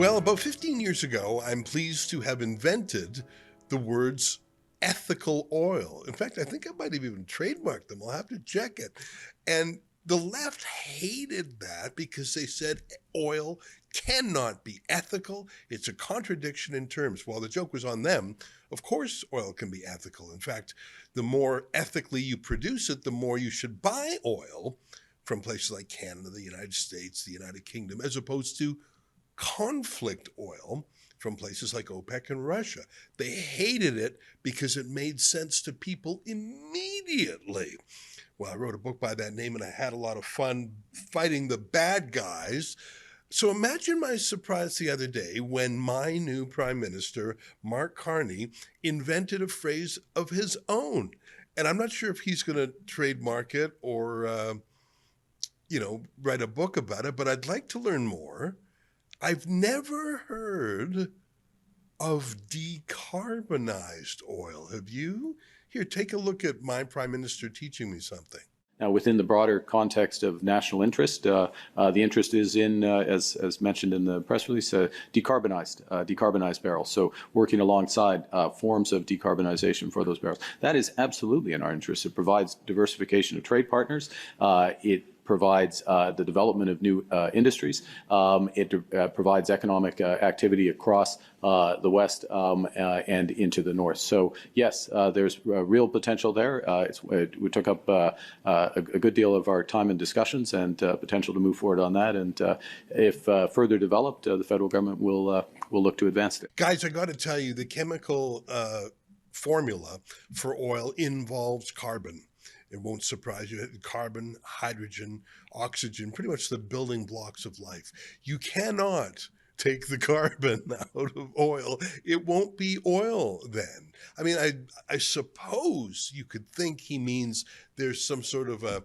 Well, about 15 years ago, I'm pleased to have invented the words ethical oil. In fact, I think I might have even trademarked them. I'll have to check it. And the left hated that because they said oil cannot be ethical. It's a contradiction in terms. While the joke was on them, of course, oil can be ethical. In fact, the more ethically you produce it, the more you should buy oil from places like Canada, the United States, the United Kingdom, as opposed to conflict oil from places like OPEC and Russia. They hated it because it made sense to people immediately. Well, I wrote a book by that name and I had a lot of fun fighting the bad guys. So imagine my surprise the other day when my new prime minister, Mark Carney, invented a phrase of his own. And I'm not sure if he's going to trademark it or, write a book about it, but I'd like to learn more. I've never heard of decarbonized oil. Have you? Here, take a look at my prime minister teaching me something. Now, within the broader context of national interest, the interest is in, as mentioned in the press release, decarbonized barrels. So working alongside forms of decarbonization for those barrels. That is absolutely in our interest. It provides diversification of trade partners. It provides the development of new industries. It provides economic activity across the West and into the North. So yes, there's real potential there. We took up a good deal of our time in discussions and potential to move forward on that. And if further developed, the federal government will look to advance it. Guys, I got to tell you, the chemical formula for oil involves carbon. It won't surprise you. Carbon, hydrogen, oxygen, pretty much the building blocks of life. You cannot take the carbon out of oil. It won't be oil then. I mean, I suppose you could think he means there's some sort of a,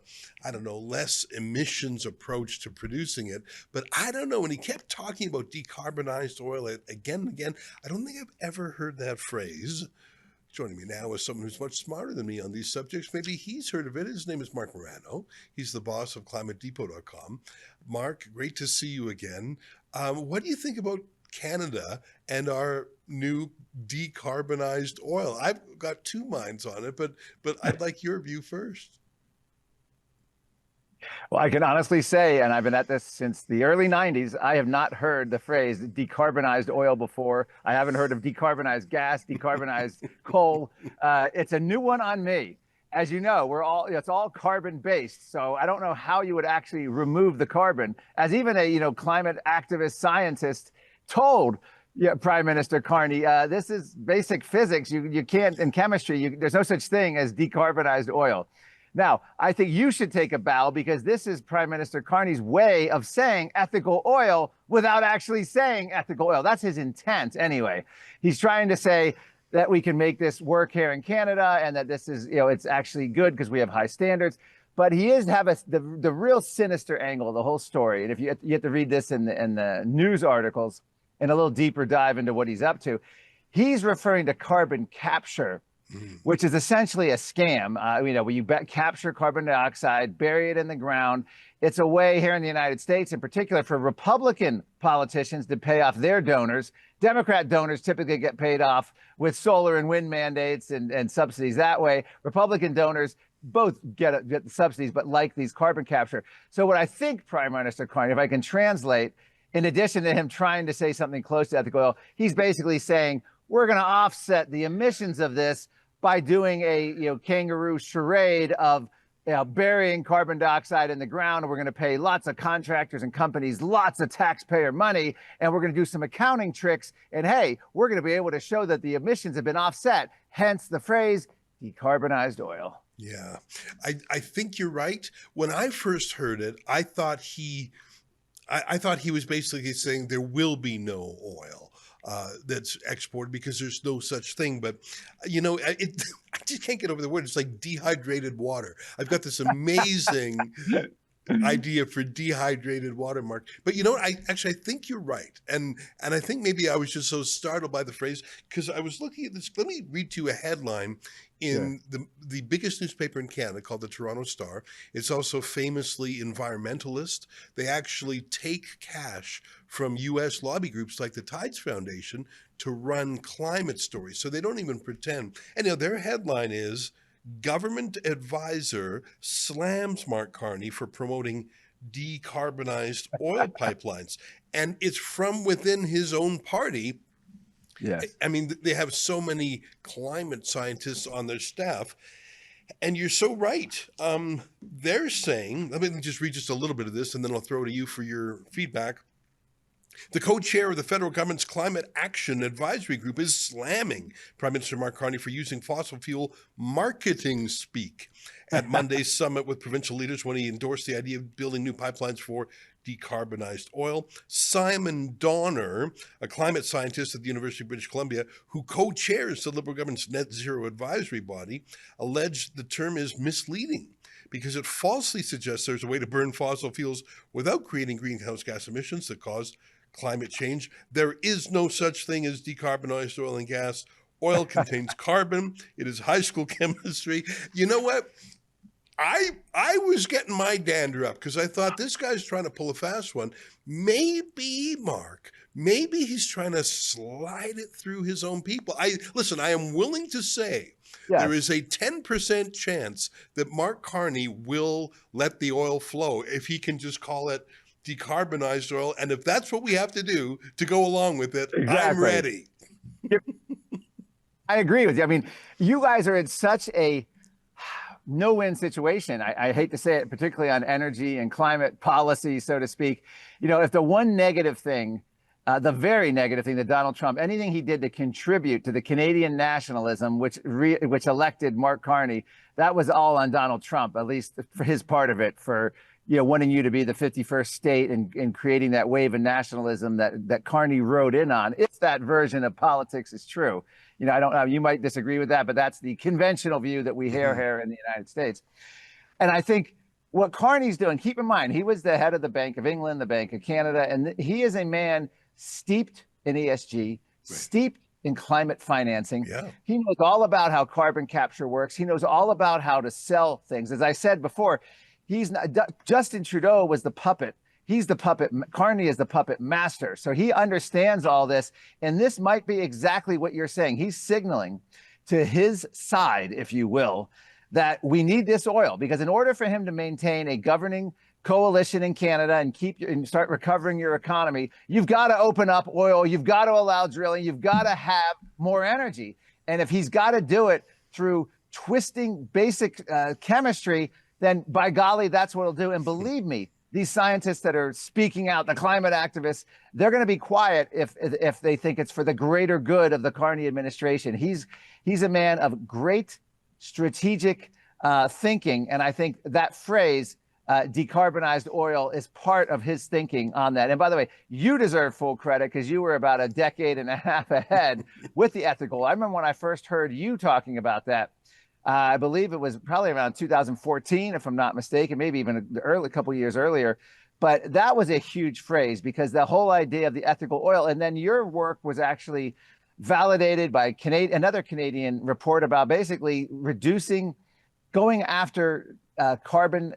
less emissions approach to producing it. But I don't know. When he kept talking about decarbonized oil again and again, I don't think I've ever heard that phrase. Joining me now is someone who's much smarter than me on these subjects. Maybe he's heard of it. His name is Mark Morano. He's the boss of ClimateDepot.com. Mark, great to see you again. What do you think about Canada and our new decarbonized oil? I've got two minds on it, but I'd like your view first. Well, I can honestly say, and I've been at this since the early 90s, I have not heard the phrase decarbonized oil before. I haven't heard of decarbonized gas, decarbonized coal. It's a new one on me. As you know, it's all carbon based. So I don't know how you would actually remove the carbon. As even a climate activist scientist told Prime Minister Carney, this is basic physics. You can't, in chemistry, there's no such thing as decarbonized oil. Now, I think you should take a bow because this is Prime Minister Carney's way of saying ethical oil without actually saying ethical oil. That's his intent anyway. He's trying to say that we can make this work here in Canada and that this is, it's actually good because we have high standards. But he is the real sinister angle of the whole story. And if you have to read this in the news articles and a little deeper dive into what he's up to, he's referring to carbon capture, which is essentially a scam. Where you capture carbon dioxide, bury it in the ground. It's a way here in the United States, in particular, for Republican politicians to pay off their donors. Democrat donors typically get paid off with solar and wind mandates and subsidies that way. Republican donors both get the subsidies, but like these carbon capture. So what I think Prime Minister Carney, if I can translate, in addition to him trying to say something close to ethical oil, he's basically saying, we're going to offset the emissions of this by doing a kangaroo charade of burying carbon dioxide in the ground. And we're going to pay lots of contractors and companies lots of taxpayer money, and we're going to do some accounting tricks. And hey, we're going to be able to show that the emissions have been offset. Hence the phrase decarbonized oil. Yeah, I think you're right. When I first heard it, I thought he was basically saying there will be no oil that's exported because there's no such thing. But, I just can't get over the word. It's like dehydrated water. I've got this amazing idea for dehydrated water, Mark. But you know what? I think you're right, and I think maybe I was just so startled by the phrase because I was looking at this. Let me read to you a headline in the biggest newspaper in Canada called the Toronto Star. It's also famously environmentalist. They actually take cash from U.S. lobby groups like the Tides Foundation to run climate stories. So they don't even pretend. And their headline is Government Advisor Slams Mark Carney for Promoting Decarbonized Oil Pipelines. And it's from within his own party. Yes. I mean, they have so many climate scientists on their staff. And you're so right. They're saying, let me just read just a little bit of this, and then I'll throw it to you for your feedback. The co-chair of the federal government's Climate Action Advisory Group is slamming Prime Minister Mark Carney for using fossil fuel marketing speak at Monday's summit with provincial leaders when he endorsed the idea of building new pipelines for decarbonized oil. Simon Donner, a climate scientist at the University of British Columbia, who co-chairs the Liberal government's net zero advisory body, alleged the term is misleading because it falsely suggests there's a way to burn fossil fuels without creating greenhouse gas emissions that cause climate change. There is no such thing as decarbonized oil and gas. Oil contains carbon. It is high school chemistry. You know what? I was getting my dander up because I thought this guy's trying to pull a fast one. Maybe, Mark, maybe he's trying to slide it through his own people. I am willing to say there is a 10% chance that Mark Carney will let the oil flow if he can just call it decarbonized oil. And if that's what we have to do to go along with it, I'm ready. I agree with you. I mean, you guys are in such a no-win situation. I hate to say it, particularly on energy and climate policy, so to speak. If the one negative thing, the very negative thing that Donald Trump, anything he did to contribute to the Canadian nationalism, which elected Mark Carney, that was all on Donald Trump, at least for his part of it, for wanting you to be the 51st state and creating that wave of nationalism that Carney rode in on, if that version of politics is true. I don't know, you might disagree with that, but that's the conventional view that we hear here in the United States. And I think what Carney's doing, keep in mind, he was the head of the Bank of England, the Bank of Canada, and he is a man steeped in ESG, steeped in climate financing. Yeah. He knows all about how carbon capture works. He knows all about how to sell things. As I said before, Justin Trudeau was the puppet. He's the puppet. Carney is the puppet master. So he understands all this. And this might be exactly what you're saying. He's signaling to his side, if you will, that we need this oil, because in order for him to maintain a governing coalition in Canada and start recovering your economy, you've got to open up oil. You've got to allow drilling. You've got to have more energy. And if he's got to do it through twisting basic chemistry, then by golly, that's what he'll do. And believe me, these scientists that are speaking out, the climate activists, they're going to be quiet if they think it's for the greater good of the Carney administration. He's a man of great strategic thinking. And I think that phrase, decarbonized oil, is part of his thinking on that. And by the way, you deserve full credit because you were about a decade and a half ahead with the ethical. I remember when I first heard you talking about that. I believe it was probably around 2014, if I'm not mistaken, maybe even a couple years earlier. But that was a huge phrase because the whole idea of the ethical oil, and then your work was actually validated by another Canadian report about basically going after carbon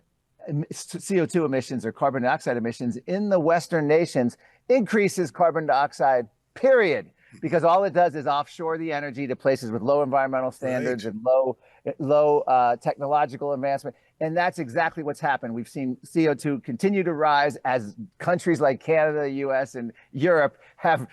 CO2 emissions or carbon dioxide emissions in the Western nations, increases carbon dioxide, period. Because all it does is offshore the energy to places with low environmental standards and low technological advancement. And that's exactly what's happened. We've seen CO2 continue to rise as countries like Canada, the US, and Europe have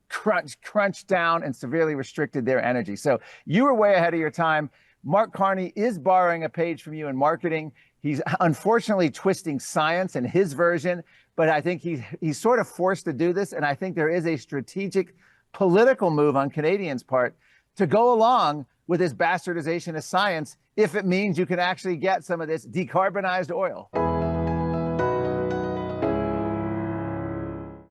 crunched down and severely restricted their energy. So you were way ahead of your time. Mark Carney is borrowing a page from you in marketing. He's unfortunately twisting science and his version, but I think he's sort of forced to do this. And I think there is a strategic political move on Canadians' part to go along with this bastardization of science if it means you can actually get some of this decarbonized oil.